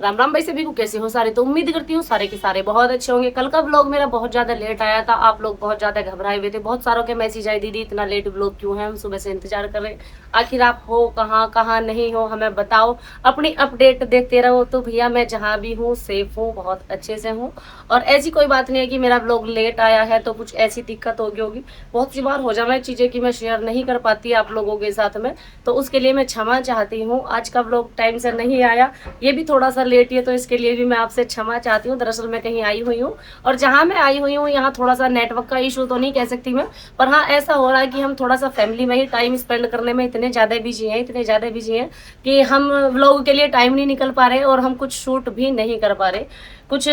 राम राम भाई सभी को, कैसे हो सारे। तो उम्मीद करती हूँ सारे के सारे बहुत अच्छे होंगे। कल का व्लॉग मेरा बहुत ज्यादा लेट आया था, आप लोग बहुत ज्यादा घबराए हुए थे, बहुत सारों के मैसेज आए, दीदी इतना लेट व्लॉग क्यों है, हम सुबह से इंतजार कर रहे हैं, आखिर आप हो कहाँ कहाँ नहीं हो, हमें बताओ, अपनी अपडेट देखते रहो। तो भैया मैं जहाँ भी हूँ सेफ हूँ, बहुत अच्छे से हूँ। और ऐसी कोई बात नहीं है कि मेरा व्लॉग लेट आया है तो कुछ ऐसी दिक्कत होगी। बहुत सी बार हो जाए चीजें कि मैं शेयर नहीं कर पाती आप लोगों के साथ में, तो उसके लिए मैं क्षमा चाहती हूँ। आज का व्लॉग टाइम से नहीं आया, ये भी थोड़ा सा लेट ही है, तो इसके लिए भी मैं आपसे क्षमा चाहती हूँ। दरअसल मैं कहीं आई हुई हूँ, और जहाँ मैं आई हुई हूँ यहाँ थोड़ा सा नेटवर्क का इशू तो नहीं कह सकती मैं, पर हाँ ऐसा हो रहा है कि हम थोड़ा सा फैमिली में ही टाइम स्पेंड करने में इतने ज़्यादा बिजी हैं कि हम व्लॉग के लिए टाइम नहीं निकल पा रहे, और हम कुछ शूट भी नहीं कर पा रहे। कुछ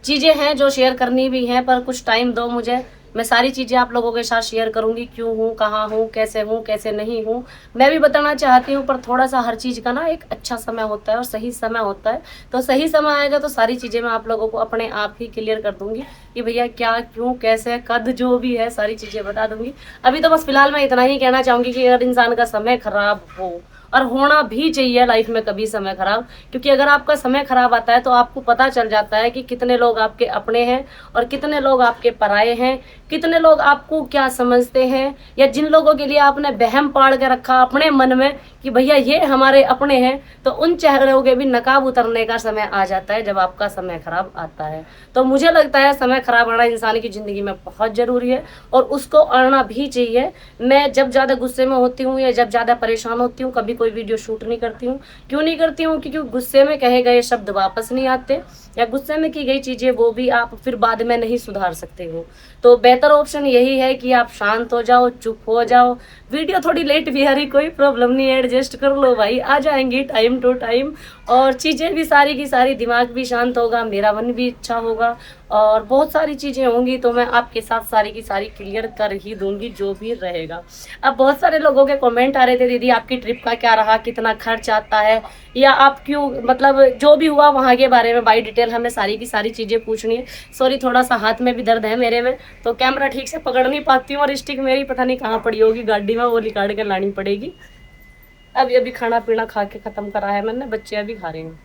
चीज़ें हैं जो शेयर करनी भी हैं, पर कुछ टाइम दो मुझे, मैं सारी चीज़ें आप लोगों के साथ शेयर करूंगी, क्यों हूँ, कहाँ हूँ, कैसे नहीं हूँ, मैं भी बताना चाहती हूँ। पर थोड़ा सा हर चीज़ का ना एक अच्छा समय होता है और सही समय होता है, तो सही समय आएगा तो सारी चीज़ें मैं आप लोगों को अपने आप ही क्लियर कर दूंगी कि भैया क्या, क्यों, कैसे, कद, जो भी है सारी चीज़ें बता दूंगी। अभी तो बस फिलहाल मैं इतना ही कहना चाहूँगी कि अगर इंसान का समय खराब हो, और होना भी चाहिए लाइफ में कभी समय खराब, क्योंकि अगर आपका समय खराब आता है तो आपको पता चल जाता है कि कितने लोग आपके अपने हैं और कितने लोग आपके पराये हैं, कितने लोग आपको क्या समझते हैं, या जिन लोगों के लिए आपने वहम पाड़ के रखा अपने मन में कि भैया ये हमारे अपने हैं, तो उन चेहरों के भी नकाब उतरने का समय आ जाता है जब आपका समय खराब आता है। तो मुझे लगता है समय खराब आना इंसान की जिंदगी में बहुत जरूरी है, और उसको आना भी चाहिए। मैं जब ज्यादा गुस्से में होती हूँ या जब ज्यादा परेशान होती हूँ, कभी कोई वीडियो शूट नहीं करती हूँ। क्यों नहीं करती हूँ? क्योंकि गुस्से में कहे गए शब्द वापस नहीं आते, या गुस्से में की गई चीजें वो भी आप फिर बाद में नहीं सुधार सकते हो। तो बेहतर ऑप्शन यही है कि आप शांत हो जाओ, चुप हो जाओ। वीडियो थोड़ी लेट भी आ रही, कोई प्रॉब्लम नहीं है, एडजस्ट कर लो भाई, आ जाएंगी टाइम टू टाइम। और चीज़ें भी सारी की सारी, दिमाग भी शांत होगा, मेरा मन भी अच्छा होगा, और बहुत सारी चीज़ें होंगी तो मैं आपके साथ सारी की सारी क्लियर कर ही दूंगी जो भी रहेगा। अब बहुत सारे लोगों के कमेंट आ रहे थे, दीदी आपकी ट्रिप का क्या रहा, कितना खर्च आता है, या आप क्यों, मतलब जो भी हुआ वहाँ के बारे में बाई डिटेल हमें सारी की सारी चीज़ें पूछनी है। सॉरी, थोड़ा सा हाथ में भी दर्द है मेरे में, तो कैमरा ठीक से पकड़ नहीं पाती हूँ, और स्टिक मेरी पता नहीं कहाँ पड़ी होगी गाड़ी में, वो निकाल के लानी पड़ेगी। अभी अभी खाना पीना खा के ख़त्म करा है मैंने, बच्चे अभी खा रहे हैं।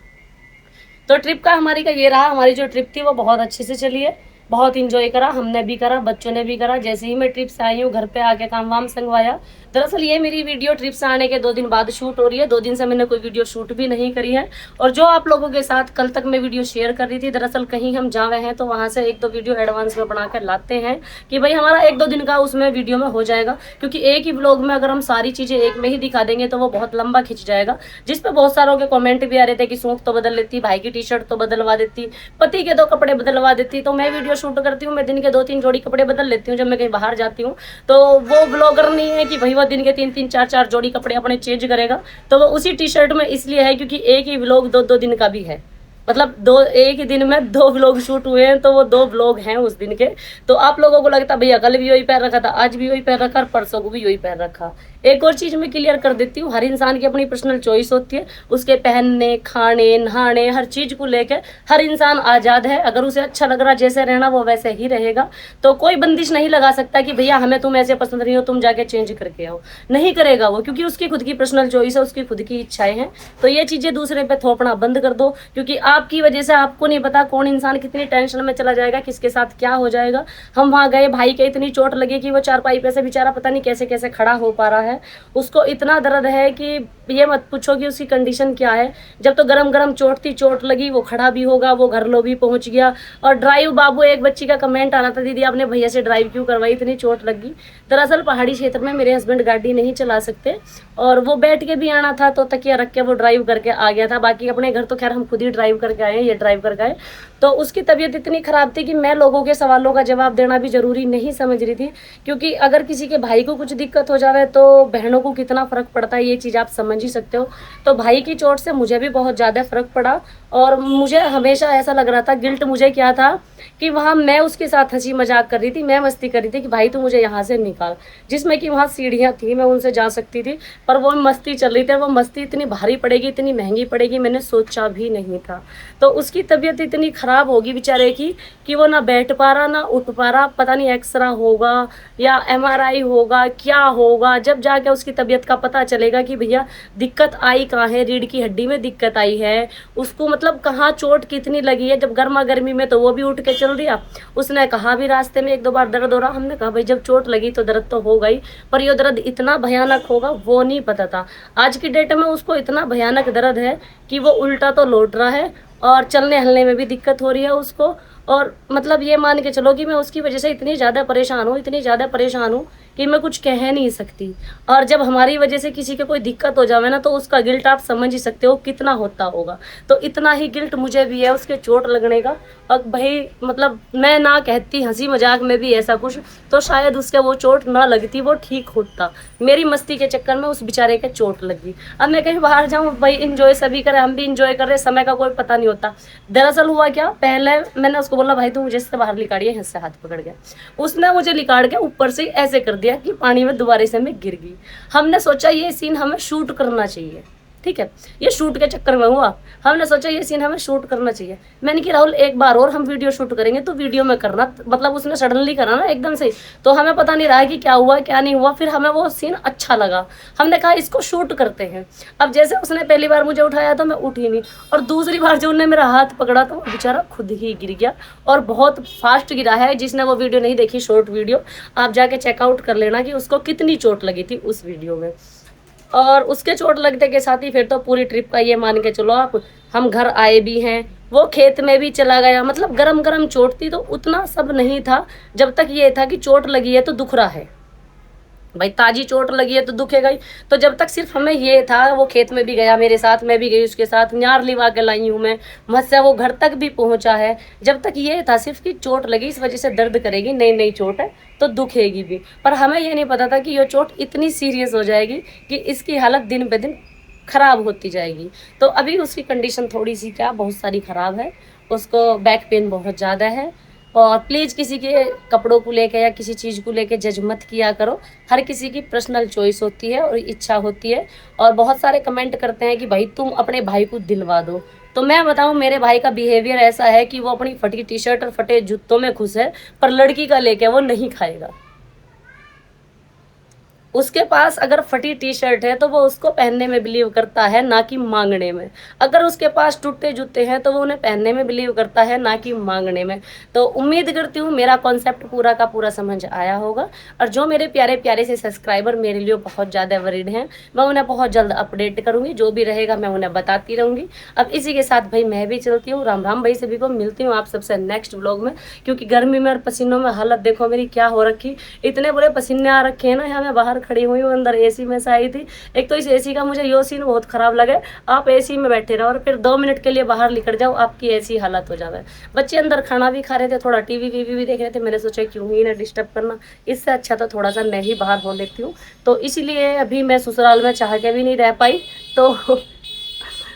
तो ट्रिप का हमारी का ये रहा, हमारी जो ट्रिप थी वो बहुत अच्छे से चली है, बहुत इंजॉय करा, हमने भी करा, बच्चों ने भी करा। जैसे ही मैं ट्रिप से आई हूँ घर पे आके काम वाम संगवाया। दरअसल ये मेरी वीडियो ट्रिप से आने के 2 दिन बाद शूट हो रही है, 2 दिन से मैंने कोई वीडियो शूट भी नहीं करी है। और जो आप लोगों के साथ कल तक मैं वीडियो शेयर कर रही थी, दरअसल कहीं हम जा रहे हैं तो वहाँ से 1-2 वीडियो एडवांस में बना कर लाते हैं कि भाई हमारा 1-2 दिन का उसमें वीडियो में हो जाएगा, क्योंकि एक ही ब्लॉग में अगर हम सारी चीज़ें एक में ही दिखा देंगे तो वो बहुत लंबा खिंच जाएगा। जिस पे बहुत सारों के कमेंट भी आ रहे थे कि सूट तो बदल लेती, भाई की टी शर्ट तो बदलवा देती, पति के 2 कपड़े बदलवा देती। तो मैं वीडियो शूट करती हूँ, मैं दिन के 2-3 जोड़ी कपड़े बदल लेती हूँ जब मैं कहीं बाहर जाती हूँ। तो वो ब्लॉगर नहीं है कि भाई वो दिन के 3-3 4-4 जोड़ी कपड़े अपने चेंज करेगा। तो वो उसी टी शर्ट में इसलिए है क्योंकि एक ही व्लॉग 2-2 दिन का भी है, मतलब एक ही दिन में 2 व्लॉग शूट हुए हैं, तो वो 2 व्लॉग हैं उस दिन के। तो आप लोगों को लगता भैया कल भी वही पैर रखा था, आज भी वही पैर रखा, और परसों को भी वही पैर रखा। एक और चीज मैं क्लियर कर देती हूँ, हर इंसान की अपनी पर्सनल चॉइस होती है, उसके पहनने, खाने, नहाने, हर चीज को लेकर हर इंसान आजाद है। अगर उसे अच्छा लग रहा जैसे रहना वो वैसे ही रहेगा, तो कोई बंदिश नहीं लगा सकता कि भैया हमें तुम ऐसे पसंद नहीं हो, तुम जाके चेंज करके आओ। नहीं करेगा वो, क्योंकि उसकी खुद की पर्सनल चॉइस है, उसकी खुद की इच्छाएं हैं। तो ये चीजें दूसरे पे थोपना बंद कर दो, क्योंकि आपकी वजह से आपको नहीं पता कौन इंसान कितनी टेंशन में चला जाएगा, किसके साथ क्या हो जाएगा। हम वहां गए, भाई के इतनी चोट लगी कि वो चारपाई पे से बेचारा पता नहीं कैसे कैसे खड़ा हो पा रहा है। उसको इतना दर्द है कि ये मत पूछो कि उसकी कंडीशन क्या है। जब तो गरम गरम चोट लगी, वो खड़ा भी होगा, वो घर लो भी पहुंच गया। और ड्राइव बाबू, एक बच्ची का कमेंट आना था, दीदी आपने भैया से ड्राइव क्यों करवाई, इतनी चोट लगी। दरअसल पहाड़ी क्षेत्र में मेरे हस्बैंड गाड़ी नहीं चला सकते, और वो बैठ के भी आना था तो तकिया रख के वो ड्राइव करके आ गया था। बाकी अपने घर तो खैर हम खुद ही ड्राइव करके आए, ये ड्राइव करके आए। तो उसकी तबीयत इतनी खराब थी कि मैं लोगों के सवालों का जवाब देना भी जरूरी नहीं समझ रही थी, क्योंकि अगर किसी के भाई को कुछ दिक्कत हो जाए तो बहनों को कितना फर्क पड़ता है, ये चीज़ आप समझ ही सकते हो। तो भाई की चोट से मुझे भी बहुत ज़्यादा फर्क पड़ा, और मुझे हमेशा ऐसा लग रहा था, गिल्ट मुझे क्या था कि वहाँ मैं उसके साथ हंसी मजाक कर रही थी, मैं मस्ती कर रही थी कि भाई तू मुझे यहाँ से निकाल, जिसमें कि वहाँ सीढ़ियाँ थी, मैं उनसे जा सकती थी, पर वो मस्ती चल रही थी। वो मस्ती इतनी भारी पड़ेगी, इतनी महंगी पड़ेगी, मैंने सोचा भी नहीं था। तो उसकी तबीयत इतनी ख़राब होगी बेचारे की कि वो ना बैठ पा रहा ना उठ पा रहा, पता नहीं एक्सरा होगा या MRI होगा, क्या होगा, जब आके उसकी तबीयत का पता चलेगा कि भैया दिक्कत आई कहाँ है, रीढ़ की हड्डी में दिक्कत आई है, उसको मतलब कहाँ चोट कितनी लगी है। जब गर्मा गर्मी में तो वो भी उठ के चल दिया, उसने कहा भी रास्ते में 1-2 बार दर्द हो रहा। हमने कहा भाई जब चोट लगी तो दर्द तो होगा ही, पर ये दर्द इतना भयानक होगा वो नहीं पता था। आज की डेट में उसको इतना भयानक दर्द है कि वो उल्टा तो लौट रहा है और चलने हलने में भी दिक्कत हो रही है उसको। और मतलब ये मान के चलो कि मैं उसकी वजह से इतनी ज़्यादा परेशान हूँ, इतनी ज़्यादा परेशान हूँ कि मैं कुछ कह नहीं सकती। और जब हमारी वजह से किसी के कोई दिक्कत हो जावे ना तो उसका गिल्ट आप समझ ही सकते हो कितना होता होगा। तो इतना ही गिल्ट मुझे भी है उसके चोट लगने का। और भाई मतलब मैं ना कहती हंसी मजाक में भी ऐसा कुछ तो शायद उसके वो चोट ना लगती, वो ठीक होता। मेरी मस्ती के चक्कर में उस बेचारे के चोट लगी। अब मैं कहीं बाहर जाऊँ भाई, इंजॉय सभी करें, हम भी इंजॉय कर रहे, समय का कोई पता नहीं होता। दरअसल हुआ क्या, पहले मैंने उसको बोला भाई तू मुझे इससे बाहर लिकाड़िए, इससे हाथ पकड़ गया। उसने मुझे लिकाड़ के ऊपर से ऐसे कर दिया कि पानी में दोबारा से मैं गिर गई। हमने सोचा ये सीन हमें शूट करना चाहिए, ठीक है, ये शूट के चक्कर में हुआ। हमने सोचा ये सीन हमें शूट करना चाहिए। मैंने कि राहुल एक बार और हम वीडियो शूट करेंगे तो वीडियो में करना। मतलब उसने सडनली करा ना एकदम से, तो हमें पता नहीं रहा कि क्या हुआ क्या नहीं हुआ। फिर हमें वो सीन अच्छा लगा, हमने कहा इसको शूट करते हैं। अब जैसे उसने पहली बार मुझे उठाया तो मैं उठी नहीं, और दूसरी बार जो उन्होंने मेरा हाथ पकड़ा तो वो बेचारा खुद ही गिर गया, और बहुत फास्ट गिरा है। जिसने वो वीडियो नहीं देखी, शॉर्ट वीडियो, आप जाके चेकआउट कर लेना कि उसको कितनी चोट लगी थी उस वीडियो में। और उसके चोट लगने के साथ ही फिर तो पूरी ट्रिप का ये मान के चलो आप, हम घर आए भी हैं, वो खेत में भी चला गया। मतलब गरम गरम चोट थी तो उतना सब नहीं था, जब तक ये था कि चोट लगी है तो दुख रहा है। भाई ताजी चोट लगी है तो दुखेगा ही। तो जब तक सिर्फ हमें ये था, वो खेत में भी गया मेरे साथ, मैं भी गई उसके साथ, न्यार लिवा के लाई हूँ मैं, मुझसे वो घर तक भी पहुंचा है। जब तक ये था सिर्फ कि चोट लगी इस वजह से दर्द करेगी, नई नई चोट है तो दुखेगी भी। पर हमें ये नहीं पता था कि ये चोट इतनी सीरियस हो जाएगी कि इसकी हालत दिन ब दिन खराब होती जाएगी। तो अभी उसकी कंडीशन थोड़ी सी क्या बहुत सारी खराब है, उसको बैक पेन बहुत ज़्यादा है। और प्लीज़ किसी के कपड़ों को लेके या किसी चीज़ को लेके जज मत किया करो। हर किसी की पर्सनल चॉइस होती है और इच्छा होती है। और बहुत सारे कमेंट करते हैं कि भाई तुम अपने भाई को दिलवा दो। तो मैं बताऊं, मेरे भाई का बिहेवियर ऐसा है कि वो अपनी फटी टी शर्ट और फटे जूतों में खुश है, पर लड़की का लेके वो नहीं खाएगा। उसके पास अगर फटी टी शर्ट है तो वो उसको पहनने में बिलीव करता है, ना कि मांगने में। अगर उसके पास टूटे जूते हैं तो वो उन्हें पहनने में बिलीव करता है, ना कि मांगने में। तो उम्मीद करती हूँ मेरा कॉन्सेप्ट पूरा का पूरा समझ आया होगा। और जो मेरे प्यारे प्यारे से सब्सक्राइबर मेरे लिए बहुत ज़्यादा वरीड हैं, मैं उन्हें बहुत जल्द अपडेट करूँगी, जो भी रहेगा मैं उन्हें बताती रहूँगी। अब इसी के साथ भाई मैं भी चलती हूँ। राम राम भाई, सभी को मिलती हूँ आप सबसे नेक्स्ट व्लॉग में। क्योंकि गर्मी में और पसीनों में हालत देखो मेरी क्या हो रखी, इतने बुरे पसीने आ रखे हैं ना। यहाँ मैं बाहर खड़ी हुई हूँ, अंदर एसी में से आई थी। एक तो इस एसी का मुझे यो सीन बहुत खराब लगे, आप एसी में बैठे रहो और फिर 2 मिनट के लिए बाहर निकल जाओ, आपकी ऐसी हालत हो जावे। बच्चे अंदर खाना भी खा रहे थे, थोड़ा टीवी वीवी भी देख रहे थे, मैंने सोचा क्यों ही इन्हें डिस्टर्ब करना, इससे अच्छा तो थोड़ा सा मैं ही बाहर हो लेती हूँ। तो इसीलिए अभी मैं ससुराल में चाह के भी नहीं रह पाई, तो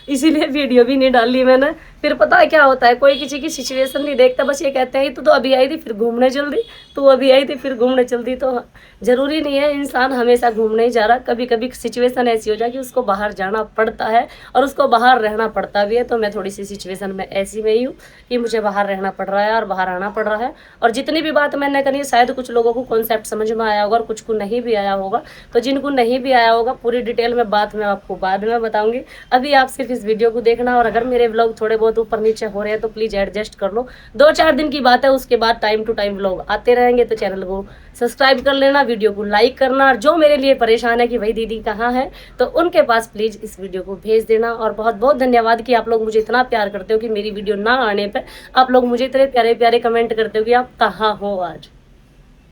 इसीलिए वीडियो भी नहीं डाली मैंने। फिर पता है क्या होता है, कोई किसी की सिचुएशन नहीं देखता, बस ये कहते हैं तो अभी आई थी फिर घूमने चल दी, तो अभी आई थी फिर घूमने चल दी। तो ज़रूरी नहीं है इंसान हमेशा घूमने ही जा रहा, कभी कभी सिचुएशन ऐसी हो जाए कि उसको बाहर जाना पड़ता है और उसको बाहर रहना पड़ता भी है। तो मैं थोड़ी सी सिचुएशन में ऐसी में ही हूँ कि मुझे बाहर रहना पड़ रहा है और बाहर आना पड़ रहा है। और जितनी भी बात मैंने करी शायद कुछ लोगों को कॉन्सेप्ट समझ में आया होगा और कुछ को नहीं भी आया होगा। तो जिनको नहीं भी आया होगा पूरी डिटेल में बात मैं आपको बाद में बताऊँगी। अभी आप सिर्फ इस वीडियो को देखना, और अगर मेरे व्लॉग थोड़े बहुत ऊपर नीचे हो रहे हैं तो प्लीज़ एडजस्ट कर लो। 2-4 दिन की बात है, उसके बाद टाइम टू टाइम व्लॉग आते रहेंगे। तो चैनल को सब्सक्राइब कर लेना, वीडियो को लाइक करना, और जो मेरे लिए परेशान है कि भाई दीदी कहाँ है, तो उनके पास प्लीज़ इस वीडियो को भेज देना। और बहुत बहुत धन्यवाद कि आप लोग मुझे इतना प्यार करते हो कि मेरी वीडियो ना आने पर आप लोग मुझे इतने प्यारे प्यारे कमेंट करते हो कि आप कहाँ हो आज।